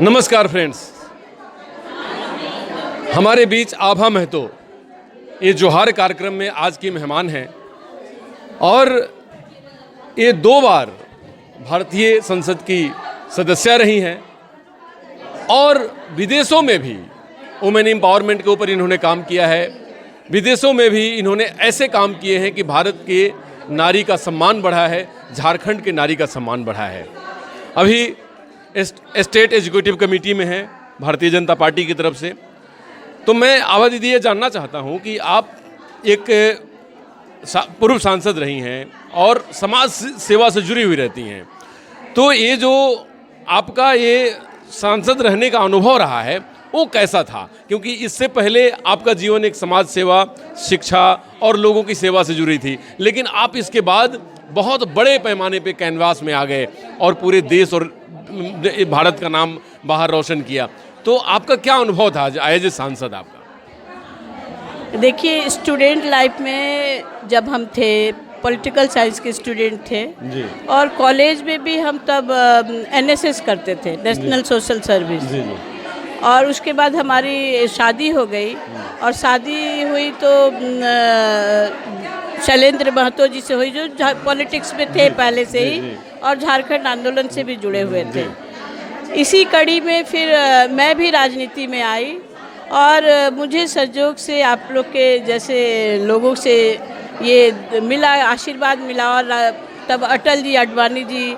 नमस्कार फ्रेंड्स, हमारे बीच आभा महतो ये जोहार कार्यक्रम में आज की मेहमान हैं और ये 2 बार भारतीय संसद की सदस्य रही हैं और विदेशों में भी वुमेन एम्पावरमेंट के ऊपर इन्होंने काम किया है। विदेशों में भी इन्होंने ऐसे काम किए हैं कि भारत के नारी का सम्मान बढ़ा है, झारखंड के नारी का सम्मान बढ़ा है। अभी स्टेट एग्जीक्यूटिव कमेटी में हैं भारतीय जनता पार्टी की तरफ से। तो मैं आभा दीदी ये जानना चाहता हूँ कि आप एक पूर्व सांसद रही हैं और समाज सेवा से जुड़ी हुई रहती हैं, तो ये जो आपका ये सांसद रहने का अनुभव रहा है वो कैसा था? क्योंकि इससे पहले आपका जीवन एक समाज सेवा, शिक्षा और लोगों की सेवा से जुड़ी थी, लेकिन आप इसके बाद बहुत बड़े पैमाने पे कैनवास में आ गए और पूरे देश और भारत का नाम बाहर रोशन किया। तो आपका क्या अनुभव था एज ए सांसद आपका? देखिए, स्टूडेंट लाइफ में जब हम थे, पॉलिटिकल साइंस के स्टूडेंट थे जी। और कॉलेज में भी हम तब एनएसएस करते थे, नेशनल सोशल सर्विस जी। और उसके बाद हमारी शादी हो गई और शादी हुई तो शैलेंद्र महतो जी से हुई, जो पॉलिटिक्स में थे पहले से ही और झारखंड आंदोलन से भी जुड़े हुए थे। इसी कड़ी में फिर मैं भी राजनीति में आई और मुझे संयोग से आप लोग के जैसे लोगों से ये मिला, आशीर्वाद मिला। और तब अटल जी, आडवाणी जी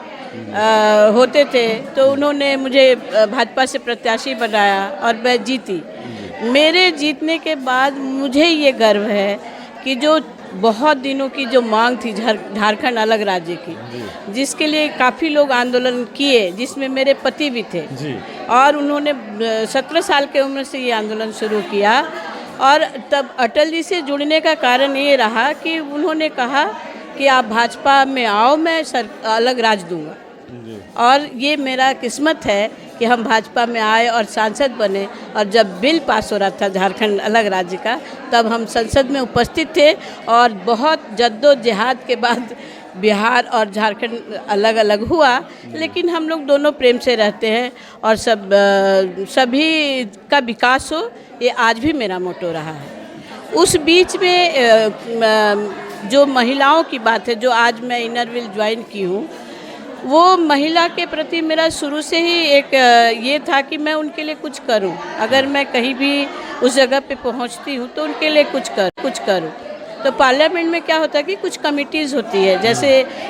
होते थे, तो उन्होंने मुझे भाजपा से प्रत्याशी बनाया और मैं जीती। मेरे जीतने के बाद मुझे ये गर्व है कि जो बहुत दिनों की जो मांग थी झारखंड अलग राज्य की, जिसके लिए काफ़ी लोग आंदोलन किए, जिसमें मेरे पति भी थे जी। और उन्होंने 17 साल के उम्र से ये आंदोलन शुरू किया। और तब अटल जी से जुड़ने का कारण ये रहा कि उन्होंने कहा कि आप भाजपा में आओ, मैं अलग राज्य दूंगा। और ये मेरा किस्मत है कि हम भाजपा में आए और सांसद बने। और जब बिल पास हो रहा था झारखंड अलग राज्य का, तब हम संसद में उपस्थित थे और बहुत जद्दोजहद के बाद बिहार और झारखंड अलग अलग हुआ, लेकिन हम लोग दोनों प्रेम से रहते हैं और सभी का विकास हो, ये आज भी मेरा मोटो रहा है। उस बीच में जो महिलाओं की बात है, जो आज मैं इनर व्हील ज्वाइन की हूँ, वो महिला के प्रति मेरा शुरू से ही एक ये था कि मैं उनके लिए कुछ करूं। अगर मैं कहीं भी उस जगह पे पहुंचती हूं तो उनके लिए कुछ करूं। तो पार्लियामेंट में क्या होता है कि कुछ कमिटीज़ होती है, जैसे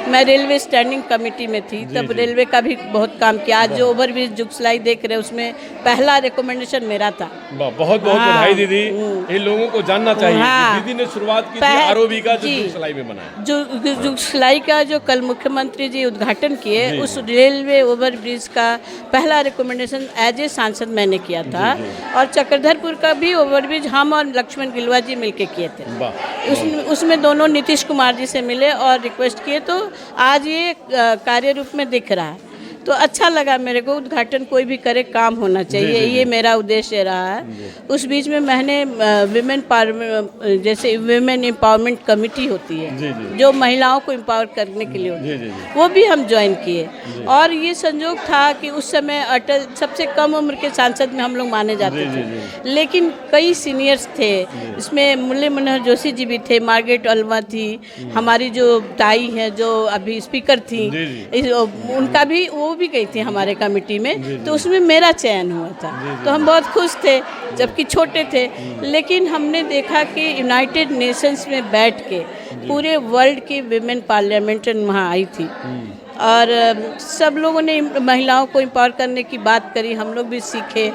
मैं रेलवे स्टैंडिंग कमेटी में थी, तब रेलवे का भी बहुत काम किया। आज जो ओवरब्रिज जुगसलाई देख रहे हैं, उसमें पहला रिकमेंडेशन मेरा था। बहुत बहुत बधाई दीदी। इन लोगों को जानना चाहिए कि दीदी ने शुरुआत की थी आरओबी का, जो जुगसलाई में बनाया। जुगसलाई का जो कल मुख्यमंत्री जी उद्घाटन किए, उस रेलवे ओवरब्रिज का पहला रिकमेंडेशन एज ए सांसद मैंने किया था। और चक्रधरपुर का भी ओवरब्रिज हम और लक्ष्मण गिलुआ जी मिलके किए थे। उसमें दोनों नीतीश कुमार जी से मिले और रिक्वेस्ट किए, तो आज ये कार्य रूप में दिख रहा है। तो अच्छा लगा मेरे को। उद्घाटन कोई भी करे, काम होना चाहिए, ये मेरा उद्देश्य रहा है। उस बीच में मैंने जैसे विमेन एम्पावरमेंट कमेटी होती है, जो महिलाओं को एम्पावर करने के लिए होती है, वो भी हम ज्वाइन किए। और ये संयोग था कि उस समय अटल सबसे कम उम्र के सांसद में हम लोग माने जाते थे, लेकिन कई सीनियर्स थे। इसमें मुरली मनोहर जोशी जी भी थे, मार्गरेट अल्वा थी, हमारी जो ताई है जो अभी स्पीकर थी, उनका भी वो भी गई थी हमारे कमेटी में। तो उसमें मेरा चयन हुआ था, तो हम बहुत खुश थे, जबकि छोटे थे। लेकिन हमने देखा कि यूनाइटेड नेशंस में बैठ के पूरे वर्ल्ड की विमेन पार्लियामेंटन वहाँ आई थी और सब लोगों ने महिलाओं को एम्पावर करने की बात करी, हम लोग भी सीखे।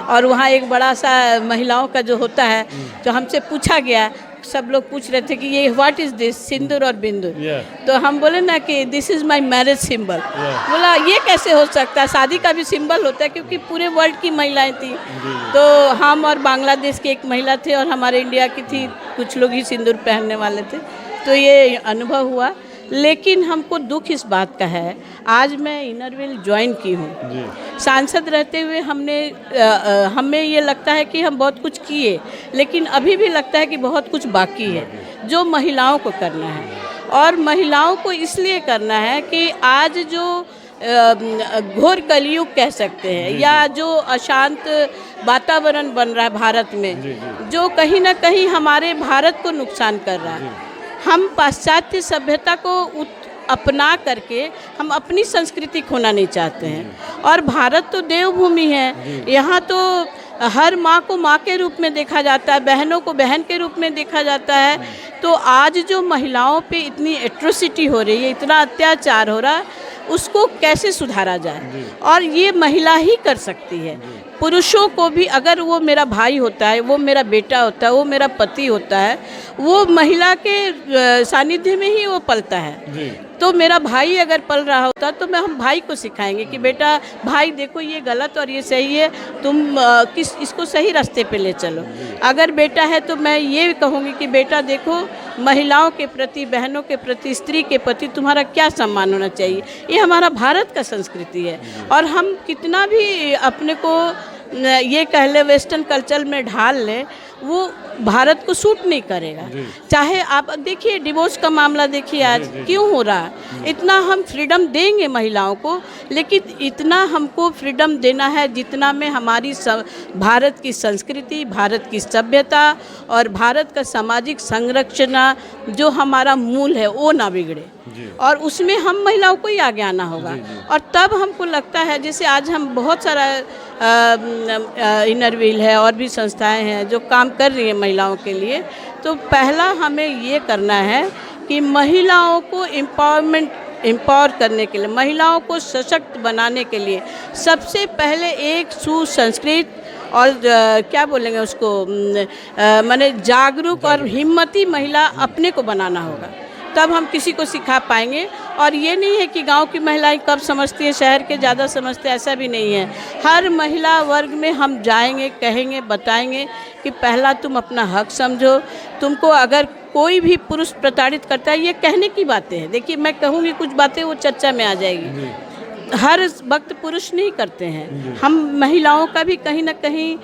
और वहाँ एक बड़ा सा महिलाओं का जो होता है, जो हमसे पूछा गया, सब लोग पूछ रहे थे कि ये व्हाट इज़ दिस, सिंदूर और बिंदु। तो हम बोले ना कि this is my marriage symbol. बोला ये कैसे हो सकता है, शादी का भी सिंबल होता है, क्योंकि पूरे वर्ल्ड की महिलाएं थी। तो हम और बांग्लादेश की एक महिला थे और हमारे इंडिया की थी, कुछ लोग ही सिंदूर पहनने वाले थे। तो ये अनुभव हुआ। लेकिन हमको दुख इस बात का है, आज मैं इनर व्हील ज्वाइन की हूँ। सांसद रहते हुए हमें ये लगता है कि हम बहुत कुछ किए, लेकिन अभी भी लगता है कि बहुत कुछ बाकी है जो महिलाओं को करना है। और महिलाओं को इसलिए करना है कि आज जो घोर कलयुग कह सकते हैं, या जो अशांत वातावरण बन रहा है भारत में, जो कहीं ना कहीं हमारे भारत को नुकसान कर रहा है। हम पाश्चात्य सभ्यता को अपना करके हम अपनी संस्कृति खोना नहीं चाहते हैं। और भारत तो देवभूमि है, यहाँ तो हर माँ को माँ के रूप में देखा जाता है, बहनों को बहन के रूप में देखा जाता है। तो आज जो महिलाओं पे इतनी एट्रोसिटी हो रही है, इतना अत्याचार हो रहा है, उसको कैसे सुधारा जाए? और ये महिला ही कर सकती है। पुरुषों को भी, अगर वो मेरा भाई होता है, वो मेरा बेटा होता है, वो मेरा पति होता है, वो महिला के सानिध्य में ही वो पलता है। तो मेरा भाई अगर पल रहा होता तो हम भाई को सिखाएंगे कि बेटा भाई देखो ये गलत और ये सही है, तुम इसको सही रास्ते पे ले चलो। अगर बेटा है तो मैं ये कहूँगी कि बेटा देखो महिलाओं के प्रति, बहनों के प्रति, स्त्री के प्रति तुम्हारा क्या सम्मान होना चाहिए। ये हमारा भारत का संस्कृति है। और हम कितना भी अपने को ये कह ले वेस्टर्न कल्चर में ढाल ले, वो भारत को सूट नहीं करेगा। चाहे आप देखिए डिवोर्स का मामला देखिए आज क्यों हो रहा है। इतना हम फ्रीडम देंगे महिलाओं को, लेकिन इतना हमको फ्रीडम देना है जितना में हमारी भारत की संस्कृति, भारत की सभ्यता और भारत का सामाजिक संरक्षण जो हमारा मूल है वो ना बिगड़े। और उसमें हम महिलाओं को ही आगे आना होगा। और तब हमको लगता है, जैसे आज हम बहुत सारा इनर व्हील है और भी संस्थाएं हैं जो काम कर रही हैं महिलाओं के लिए, तो पहला हमें ये करना है कि महिलाओं को एम्पावर करने के लिए, महिलाओं को सशक्त बनाने के लिए सबसे पहले एक सुसंस्कृत और क्या बोलेंगे उसको, माने जागरूक और हिम्मती महिला अपने को बनाना होगा। तब हम किसी को सिखा पाएंगे। और ये नहीं है कि गांव की महिलाएं कब समझती है, शहर के ज़्यादा समझते हैं, ऐसा भी नहीं है। हर महिला वर्ग में हम जाएंगे, कहेंगे, बताएंगे कि पहला तुम अपना हक समझो। तुमको अगर कोई भी पुरुष प्रताड़ित करता है, ये कहने की बातें हैं। देखिए मैं कहूँगी कुछ बातें वो चर्चा में आ जाएगी। हर वक्त पुरुष नहीं करते हैं, हम महिलाओं का भी कहीं ना कहीं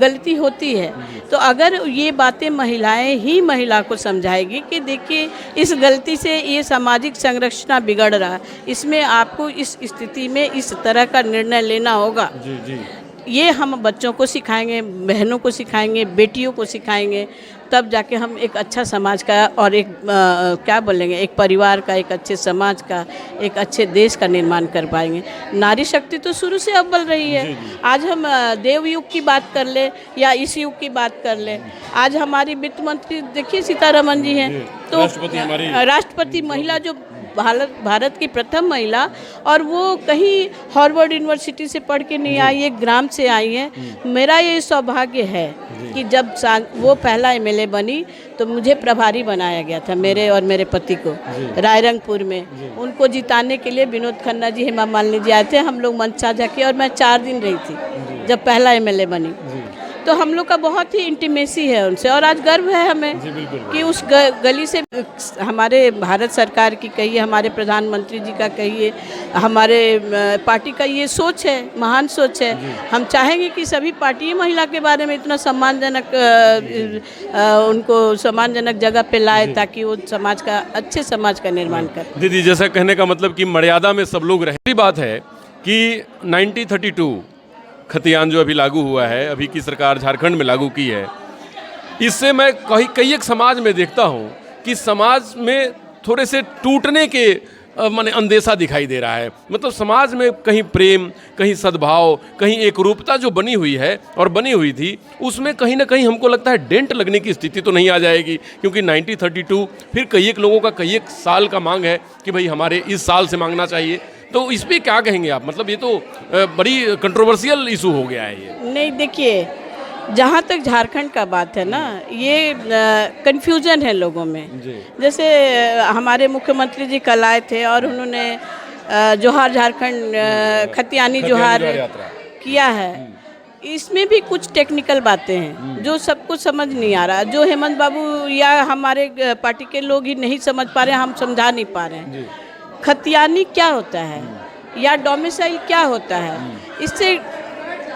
गलती होती है। तो अगर ये बातें महिलाएं ही महिला को समझाएगी कि देखिए इस गलती से ये सामाजिक संरचना बिगड़ रहा है, इसमें आपको इस स्थिति में इस तरह का निर्णय लेना होगा। ये हम बच्चों को सिखाएंगे, बहनों को सिखाएंगे, बेटियों को सिखाएंगे, तब जाके हम एक अच्छा समाज का और एक क्या बोलेंगे, एक परिवार का, एक अच्छे समाज का, एक अच्छे देश का निर्माण कर पाएंगे। नारी शक्ति तो शुरू से अव्वल रही है। आज हम देव युग की बात कर ले या इस युग की बात कर ले, आज हमारी वित्त मंत्री देखिए सीतारमण जी हैं, तो राष्ट्रपति महिला जो भारत की प्रथम महिला, और वो कहीं हार्वर्ड यूनिवर्सिटी से पढ़ के नहीं आई, एक ग्राम से आई है। मेरा ये सौभाग्य है कि जब वो पहला एमएलए बनी तो मुझे प्रभारी बनाया गया था, मेरे और मेरे पति को, रायरंगपुर में। उनको जिताने के लिए विनोद खन्ना जी, हेमा मालिनी जी आए थे, हम लोग मंच साझा किए और मैं 4 दिन रही थी जब पहला एमएलए बनी। तो हम लोग का बहुत ही इंटीमेसी है उनसे, और आज गर्व है हमें कि उस गली से हमारे भारत सरकार की कहिए, हमारे प्रधानमंत्री जी का कहिए, हमारे पार्टी का ये सोच है, महान सोच है। हम चाहेंगे कि सभी पार्टी महिला के बारे में इतना सम्मानजनक उनको सम्मानजनक जगह पे लाए, ताकि वो समाज का, अच्छे समाज का निर्माण करें। दीदी जैसा कहने का मतलब कि मर्यादा में सब लोग रहे। बात है कि 1932 खतियान जो अभी लागू हुआ है, अभी की सरकार झारखंड में लागू की है, इससे मैं कई एक समाज में देखता हूँ कि समाज में थोड़े से टूटने के माने अंदेशा दिखाई दे रहा है। मतलब समाज में कहीं प्रेम, कहीं सद्भाव, कहीं एकरूपता जो बनी हुई है और बनी हुई थी, उसमें कहीं ना कहीं हमको लगता है डेंट लगने की स्थिति तो नहीं आ जाएगी, क्योंकि 1932 फिर कई एक लोगों का कई एक साल का मांग है कि भाई हमारे इस साल से मांगना चाहिए। तो इस पर क्या कहेंगे आप? मतलब ये तो बड़ी कंट्रोवर्शियल इशू हो गया है ये। नहीं देखिए, जहाँ तक झारखंड का बात है ना, ये कन्फ्यूजन है लोगों में। जैसे हमारे मुख्यमंत्री जी कल आए थे और उन्होंने जोहार झारखंड, खतियानी जोहार किया है। इसमें भी कुछ टेक्निकल बातें हैं जो सबको समझ नहीं आ रहा, जो हेमंत बाबू या हमारे पार्टी के लोग ही नहीं समझ पा रहे हैं, हम समझा नहीं पा रहे हैं। खतियानी क्या होता है या डोमिसाइल क्या होता है, इससे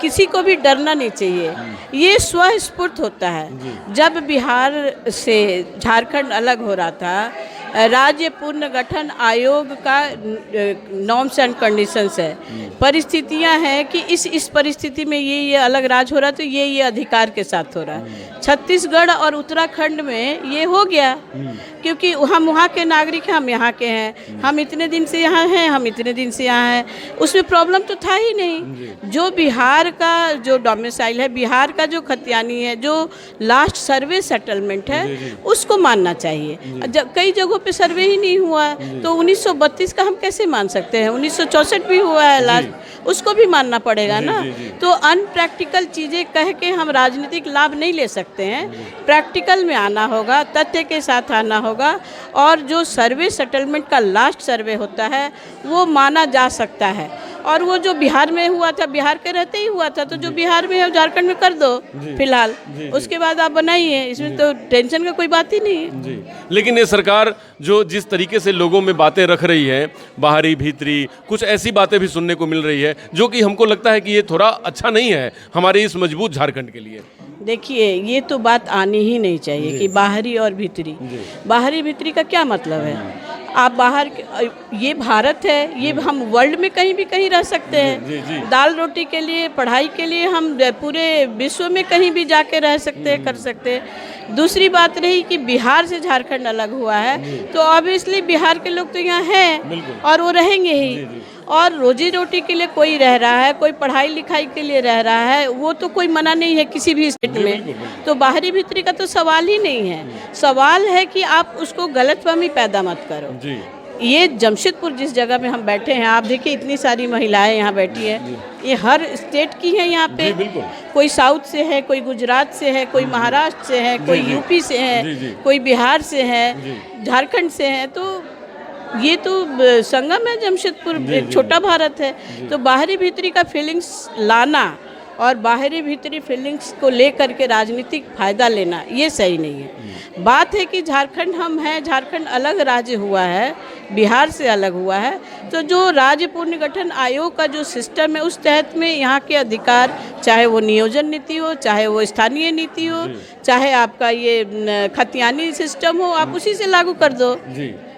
किसी को भी डरना नहीं चाहिए। ये स्वस्फूर्त होता है। जब बिहार से झारखंड अलग हो रहा था, राज्य पुनर्गठन आयोग का नॉर्म्स एंड कंडीशंस है, परिस्थितियां हैं कि इस परिस्थिति में ये अलग राज हो रहा है तो ये अधिकार के साथ हो रहा है। छत्तीसगढ़ और उत्तराखंड में ये हो गया क्योंकि हम वहाँ के नागरिक हैं, हम यहाँ के हैं, हम इतने दिन से यहाँ हैं, हम इतने दिन से यहाँ हैं, उसमें प्रॉब्लम तो था ही नहीं। जो बिहार का जो डोमिसाइल है, बिहार का जो खतियानी है, जो लास्ट सर्वे सेटलमेंट है, उसको मानना चाहिए। कई जगहों पे सर्वे ही नहीं हुआ तो 1932 का हम कैसे मान सकते हैं? 1964 भी हुआ है लास्ट, उसको भी मानना पड़ेगा ना। तो अनप्रैक्टिकल चीज़ें कह के हम राजनीतिक लाभ नहीं ले सकते हैं। प्रैक्टिकल में आना होगा, तथ्य के साथ आना होगा, और जो सर्वे सेटलमेंट का लास्ट सर्वे होता है वो माना जा सकता है। और वो जो बिहार में हुआ था, बिहार के रहते ही हुआ था, तो जो बिहार में है झारखंड में कर दो फिलहाल, उसके बाद आप बनाइए, इसमें तो टेंशन का कोई बात ही नहीं है। जी। लेकिन ये सरकार जो जिस तरीके से लोगों में बातें रख रही है, बाहरी भीतरी कुछ ऐसी बातें भी सुनने को मिल रही है जो कि हमको लगता है कि ये थोड़ा अच्छा नहीं है हमारे इस मजबूत झारखंड के लिए। देखिए, ये तो बात आनी ही नहीं चाहिए कि बाहरी और भीतरी। बाहरी भीतरी का क्या मतलब है? आप बाहर, ये भारत है, ये हम वर्ल्ड में कहीं भी कहीं रह सकते हैं। दाल रोटी के लिए, पढ़ाई के लिए हम पूरे विश्व में कहीं भी जाके रह सकते हैं, कर सकते हैं। दूसरी बात रही कि बिहार से झारखंड अलग हुआ है तो ऑब्वियसली बिहार के लोग तो यहाँ हैं और वो रहेंगे ही। और रोजी रोटी के लिए कोई रह रहा है, कोई पढ़ाई लिखाई के लिए रह रहा है, वो तो कोई मना नहीं है किसी भी स्टेट में। तो बाहरी भीतरी का तो सवाल ही नहीं है। सवाल है कि आप उसको गलतफहमी पैदा मत करो। ये जमशेदपुर जिस जगह में हम बैठे हैं, आप देखिए इतनी सारी महिलाएं यहाँ बैठी है, ये हर स्टेट की है यहाँ पे। कोई साउथ से है, कोई गुजरात से है, कोई महाराष्ट्र से है, कोई यूपी से है, कोई बिहार से है, झारखंड से है। तो ये तो संगम है जमशेदपुर, एक छोटा भारत है। तो बाहरी भीतरी का फीलिंग्स लाना और बाहरी भीतरी फीलिंग्स को लेकर के राजनीतिक फ़ायदा लेना, ये सही नहीं है। बात है कि झारखंड हम हैं, झारखंड अलग राज्य हुआ है, बिहार से अलग हुआ है, तो जो राज्य पुनर्गठन आयोग का जो सिस्टम है उस तहत में यहाँ के अधिकार, चाहे वो नियोजन नीति हो, चाहे वो स्थानीय नीति हो, चाहे आपका ये खतियानी सिस्टम हो, आप उसी से लागू कर दो।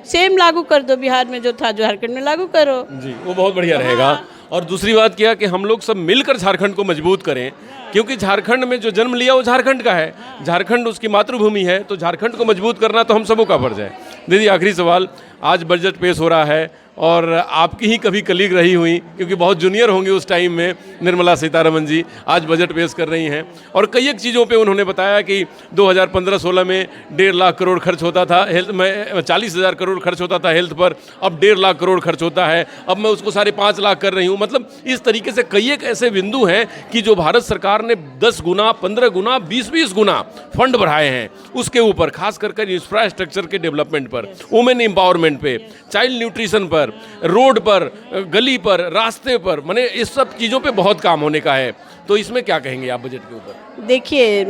सेम लागू कर दो, बिहार में जो था झारखंड में लागू करो। जी, वो बहुत बढ़िया रहेगा। और दूसरी बात क्या कि हम लोग सब मिलकर झारखंड को मजबूत करें, क्योंकि झारखंड में जो जन्म लिया वो झारखंड का है, झारखंड उसकी मातृभूमि है, तो झारखंड को मजबूत करना तो हम सबों का फर्ज है। दीदी, आखिरी सवाल, आज बजट पेश हो रहा है और आपकी ही कभी कलीग रही हुई, क्योंकि बहुत जूनियर होंगे उस टाइम में, निर्मला सीतारमण जी आज बजट पेश कर रही हैं और कई एक चीज़ों पे उन्होंने बताया कि 2015-16 में 1.5 लाख करोड़ खर्च होता था हेल्थ में, 40,000 करोड़ खर्च होता था हेल्थ पर, अब 1.5 लाख करोड़ खर्च होता है, अब मैं उसको 5.5 लाख कर रही हूँ। मतलब इस तरीके से कई एक ऐसे बिंदु हैं कि जो भारत सरकार ने 10 गुना, 15 गुना, 20-20 गुना फंड बढ़ाए हैं उसके ऊपर, खास कर इंफ्रास्ट्रक्चर के डेवलपमेंट पर, वुमेन एम्पावरमेंट पे, चाइल्ड न्यूट्रिशन पर, रोड पर, गली पर, रास्ते पर, माने इस सब चीज़ों पे बहुत काम होने का है। तो इसमें क्या कहेंगे आप बजट के ऊपर? देखिए,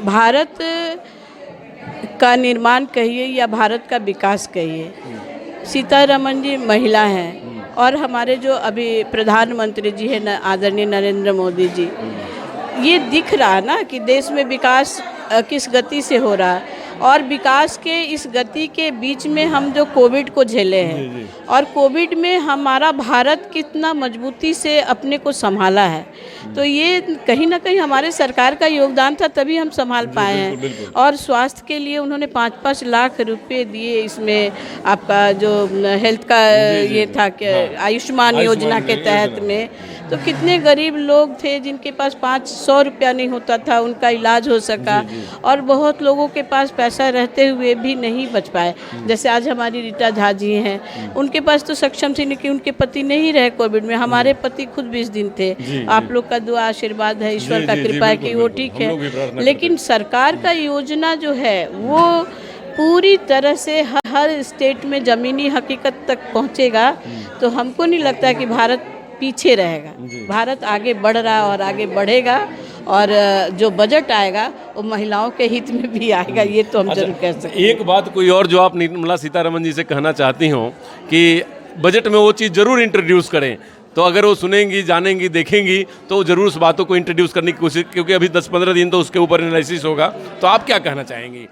भारत का निर्माण कहिए या भारत का विकास कहिए, सीतारमण जी महिला हैं और हमारे जो अभी प्रधानमंत्री जी हैं आदरणीय नरेंद्र मोदी जी, ये दिख रहा ना कि देश में विकास किस गति से हो रहा है। और विकास के इस गति के बीच में हम जो कोविड को झेले हैं और कोविड में हमारा भारत कितना मजबूती से अपने को संभाला है, तो ये कहीं ना कहीं हमारे सरकार का योगदान था, तभी हम संभाल पाए हैं। और स्वास्थ्य के लिए उन्होंने 5-5 लाख रुपए दिए, इसमें आपका जो हेल्थ का ये था कि आयुष्मान योजना के तहत में, तो कितने गरीब लोग थे जिनके पास 500 रुपया नहीं होता था, उनका इलाज हो सका। और बहुत लोगों के पास पैसा रहते हुए भी नहीं बच पाए, जैसे आज हमारी रीटा झा जी हैं, उनके पास तो सक्षम थी कि उनके पति नहीं रहे कोविड में, हमारे पति खुद 20 दिन थे। आप लोग का दुआ आशीर्वाद है, ईश्वर का कृपा है कि वो ठीक है। लेकिन सरकार का योजना जो है वो पूरी तरह से हर स्टेट में ज़मीनी हकीकत तक पहुँचेगा, तो हमको नहीं लगता कि भारत पीछे रहेगा। भारत आगे बढ़ रहा है और आगे बढ़ेगा, और जो बजट आएगा वो महिलाओं के हित में भी आएगा, ये तो हम जरूर कह सकते हैं। एक बात कोई और जो आप निर्मला सीतारमण जी से कहना चाहती हो कि बजट में वो चीज़ जरूर इंट्रोड्यूस करें, तो अगर वो सुनेंगी, जानेंगी, देखेंगी तो जरूर उस बातों को इंट्रोड्यूस करने की कोशिश, क्योंकि अभी 10-15 दिन तो उसके ऊपर एनालिसिस होगा, तो आप क्या कहना चाहेंगी?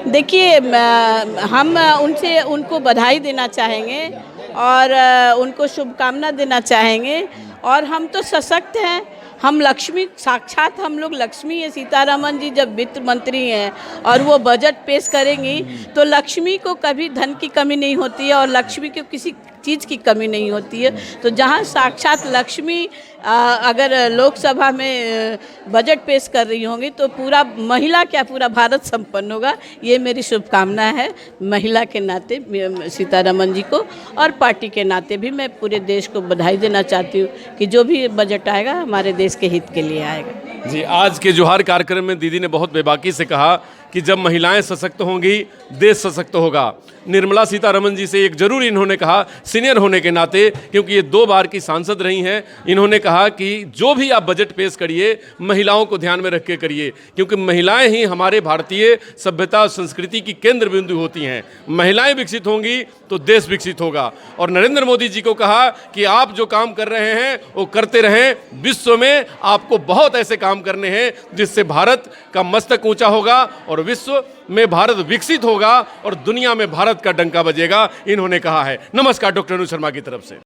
देखिए हम उनको बधाई देना चाहेंगे और उनको शुभकामना देना चाहेंगे। और हम तो सशक्त हैं, हम लक्ष्मी साक्षात, हम लोग लक्ष्मी है। सीतारमन जी जब वित्त मंत्री हैं और वो बजट पेश करेंगी तो लक्ष्मी को कभी धन की कमी नहीं होती है और लक्ष्मी को किसी चीज़ की कमी नहीं होती है। तो जहाँ साक्षात लक्ष्मी अगर लोकसभा में बजट पेश कर रही होंगी तो पूरा महिला क्या पूरा भारत संपन्न होगा। ये मेरी शुभकामना है महिला के नाते सीतारमन जी को, और पार्टी के नाते भी मैं पूरे देश को बधाई देना चाहती हूँ कि जो भी बजट आएगा हमारे देश के हित के लिए आएगा। जी, आज के जोहार कार्यक्रम में दीदी ने बहुत बेबाकी से कहा कि जब महिलाएं सशक्त होंगी देश सशक्त होगा। निर्मला सीतारमन जी से एक जरूर इन्होंने कहा, सीनियर होने के नाते, क्योंकि ये 2 बार की सांसद रही हैं, इन्होंने कहा कि जो भी आप बजट पेश करिए महिलाओं को ध्यान में रख के करिए, क्योंकि महिलाएं ही हमारे भारतीय सभ्यता और संस्कृति की केंद्र बिंदु होती हैं। महिलाएं विकसित होंगी तो देश विकसित होगा। और नरेंद्र मोदी जी को कहा कि आप जो काम कर रहे हैं वो करते रहें, विश्व में आपको बहुत ऐसे काम करने हैं जिससे भारत का मस्तक ऊंचा होगा और विश्व में भारत विकसित होगा और दुनिया में भारत का डंका बजेगा, इन्होंने कहा है। नमस्कार, डॉक्टर अनुज शर्मा की तरफ से।